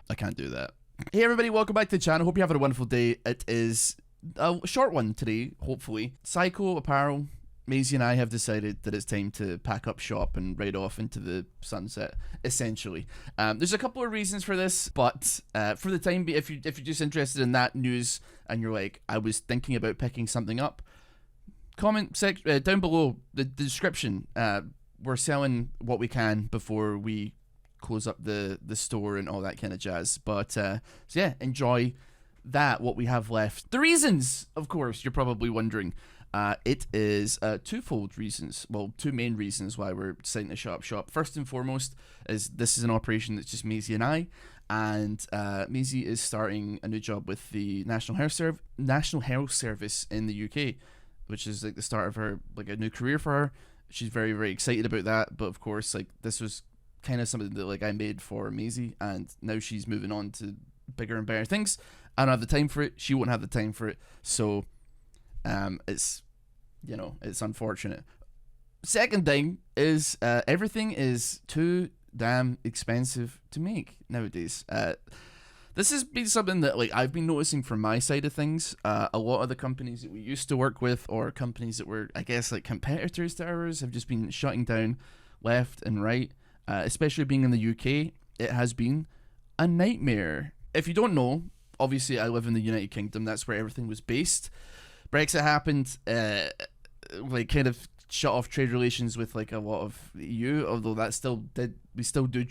I can't do that. Hey everybody, welcome back to the channel. Hope you're having a wonderful day. It is a short one today, hopefully. Psycho Apparel, Maisie and I have decided that it's time to pack up shop and ride off into the sunset, essentially. There's a couple of reasons for this, but for the time being, if you're just interested in that news and you're like, I was thinking about picking something up, comment down below the description. We're selling what we can before we close up the store and all that kind of jazz. But so yeah, enjoy that, what we have left. The reasons, of course, you're probably wondering. It is twofold reasons. Well, two main reasons why we're deciding to shut up shop. First and foremost is this is an operation that's just Maisie and I, and Maisie is starting a new job with the National Health Service in the UK, which is like the start of her, like, a new career for her. She's very, very excited about that. But of course, like, this was kind of something that, like, I made for Maisie, and now she's moving on to bigger and better things. I don't have the time for it. She won't have the time for it. So it's, you know, it's unfortunate. Second thing is everything is too damn expensive to make nowadays. This has been something that, like, I've been noticing from my side of things. A lot of the companies that we used to work with, or companies that were, I guess, like, competitors to ours, have just been shutting down left and right. Especially being in the UK, it has been a nightmare. If you don't know, obviously I live in the United Kingdom. That's where everything was based. Brexit happened, like, kind of shut off trade relations with, like, a lot of the EU, although that still did, we still do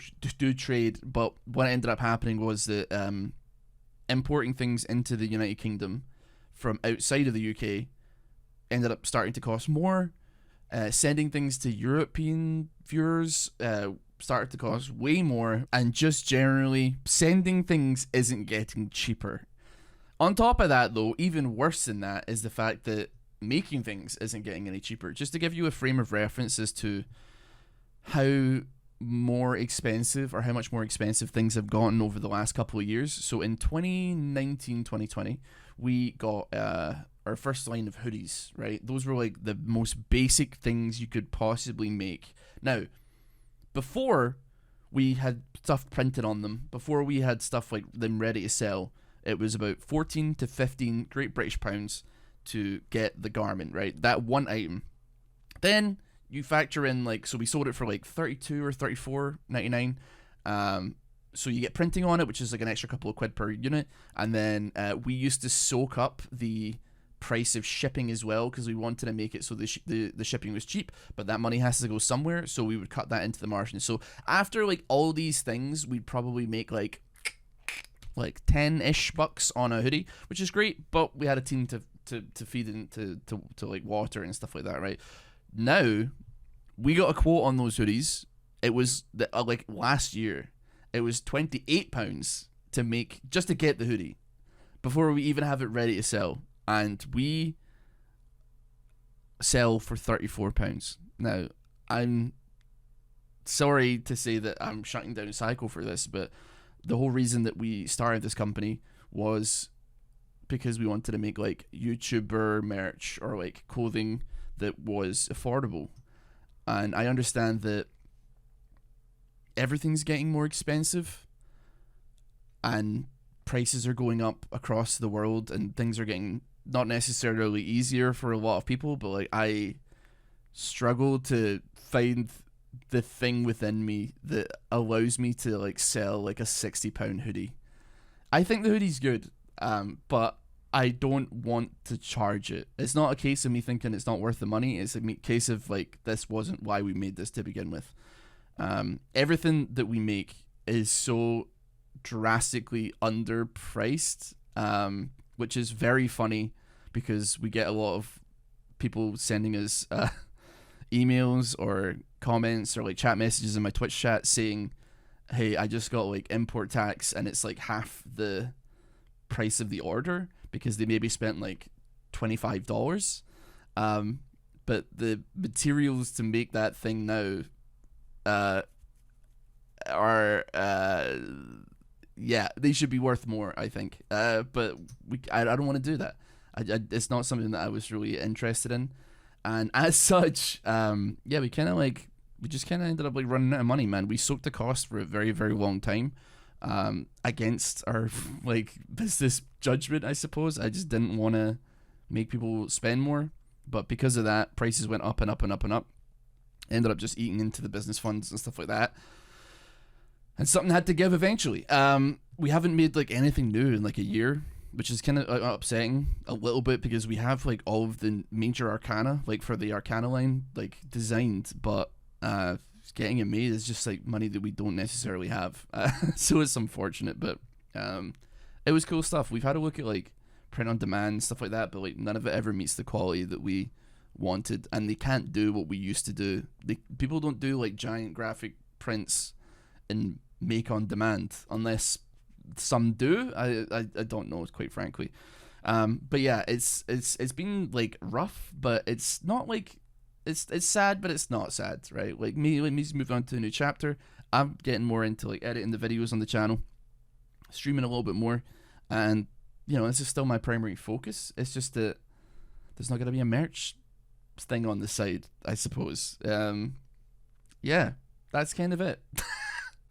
trade. But what ended up happening was that importing things into the United Kingdom from outside of the UK ended up starting to cost more. Sending things to European viewers started to cost way more, and just generally sending things isn't getting cheaper. On top of that, though, even worse than that is the fact that making things isn't getting any cheaper. Just to give you a frame of reference as to how more expensive, or how much more expensive things have gotten over the last couple of years. So in 2019, 2020, we got our first line of hoodies, right? Those were, like, the most basic things you could possibly make. Now, before we had stuff printed on them, before we had stuff like them ready to sell, it was about 14 to 15 Great British pounds to get the garment, right? That one item. Then you factor in, like, so we sold it for like 32 or 34.99. So you get printing on it, which is like an extra couple of quid per unit. And then we used to soak up the price of shipping as well, because we wanted to make it so the shipping was cheap, but that money has to go somewhere, so we would cut that into the margin. So after, like, all these things, we'd probably make like 10-ish bucks on a hoodie, which is great, but we had a team to feed into to like water and stuff like that, right? Now we got a quote on those hoodies. It was like last year, it was £28 to make, just to get the hoodie, before we even have it ready to sell. And we sell for £34. Now, I'm sorry to say that I'm shutting down Psycho for this, but the whole reason that we started this company was because we wanted to make, like, YouTuber merch, or, like, clothing that was affordable. And I understand that everything's getting more expensive, and prices are going up across the world, and things are getting not necessarily easier for a lot of people, but, like, I struggle to find the thing within me that allows me to, like, sell, like, a £60 hoodie. I think the hoodie's good, but I don't want to charge it. It's not a case of me thinking it's not worth the money. It's a case of, like, this wasn't why we made this to begin with. Everything that we make is so drastically underpriced, which is very funny, because we get a lot of people sending us emails or comments or, like, chat messages in my Twitch chat saying, hey, I just got, like, import tax and it's like half the price of the order, because they maybe spent like $25. But the materials to make that thing now are yeah, they should be worth more, I think. But I don't want to do that. It's not something that I was really interested in, and as such, yeah, we just kind of ended up, like, running out of money, man. We soaked the cost for a very, very long time, against our like business judgment, I suppose. I just didn't want to make people spend more, but because of that, prices went up and up and up and up. Ended up just eating into the business funds and stuff like that, and something had to give eventually. We haven't made like anything new in like a year, which is kind of upsetting a little bit, because we have like all of the major arcana, like for the arcana line, like designed, but getting it made is just like money that we don't necessarily have. So it's unfortunate, but it was cool stuff. We've had a look at like print on demand, stuff like that, but like none of it ever meets the quality that we wanted, and they can't do what we used to do. People don't do like giant graphic prints and make on demand, unless some do. I don't know, quite frankly. But yeah, it's been like rough, but it's not like it's sad, but it's not sad, right? Like me's moved on to a new chapter. I'm getting more into like editing the videos on the channel, streaming a little bit more, and you know, this is still my primary focus. It's just that there's not gonna be a merch thing on the side, I suppose. Yeah, that's kind of it.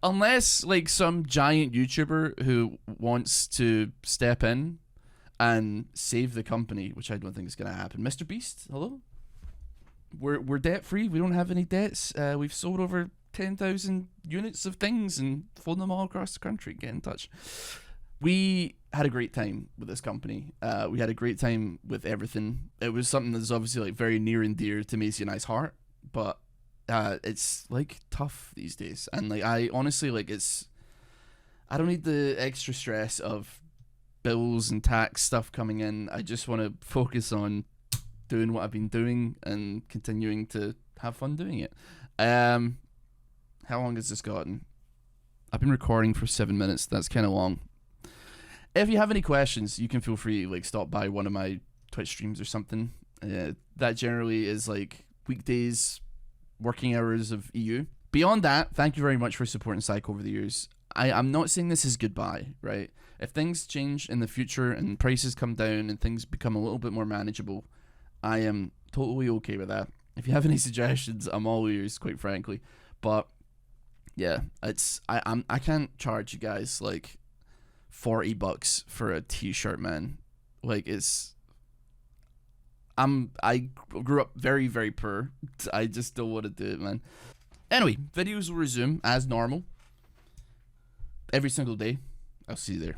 Unless like some giant YouTuber who wants to step in and save the company, which I don't think is gonna happen. Mr. Beast, hello. We're debt free. We don't have any debts. We've sold over 10,000 units of things and flown them all across the country. Get in touch. We had a great time with this company. We had a great time with everything. It was something that's obviously like very near and dear to Macy and I's heart, but it's like tough these days. And like I honestly like I don't need the extra stress of bills and tax stuff coming in. I just want to focus on doing what I've been doing and continuing to have fun doing it. How long has this gotten? I've been recording for 7 minutes. That's kind of long. If you have any questions, you can feel free to like stop by one of my Twitch streams or something. That generally is like weekdays, working hours of EU. Beyond that, thank you very much for supporting Psych over the years. I'm not saying this is goodbye, right? If things change in the future and prices come down and things become a little bit more manageable, I am totally okay with that. If you have any suggestions, I'm all ears, quite frankly. But yeah, I can't charge you guys like $40 for a t-shirt, man. Like I grew up very, very poor. I just don't want to do it, man. Anyway, videos will resume as normal every single day. I'll see you there.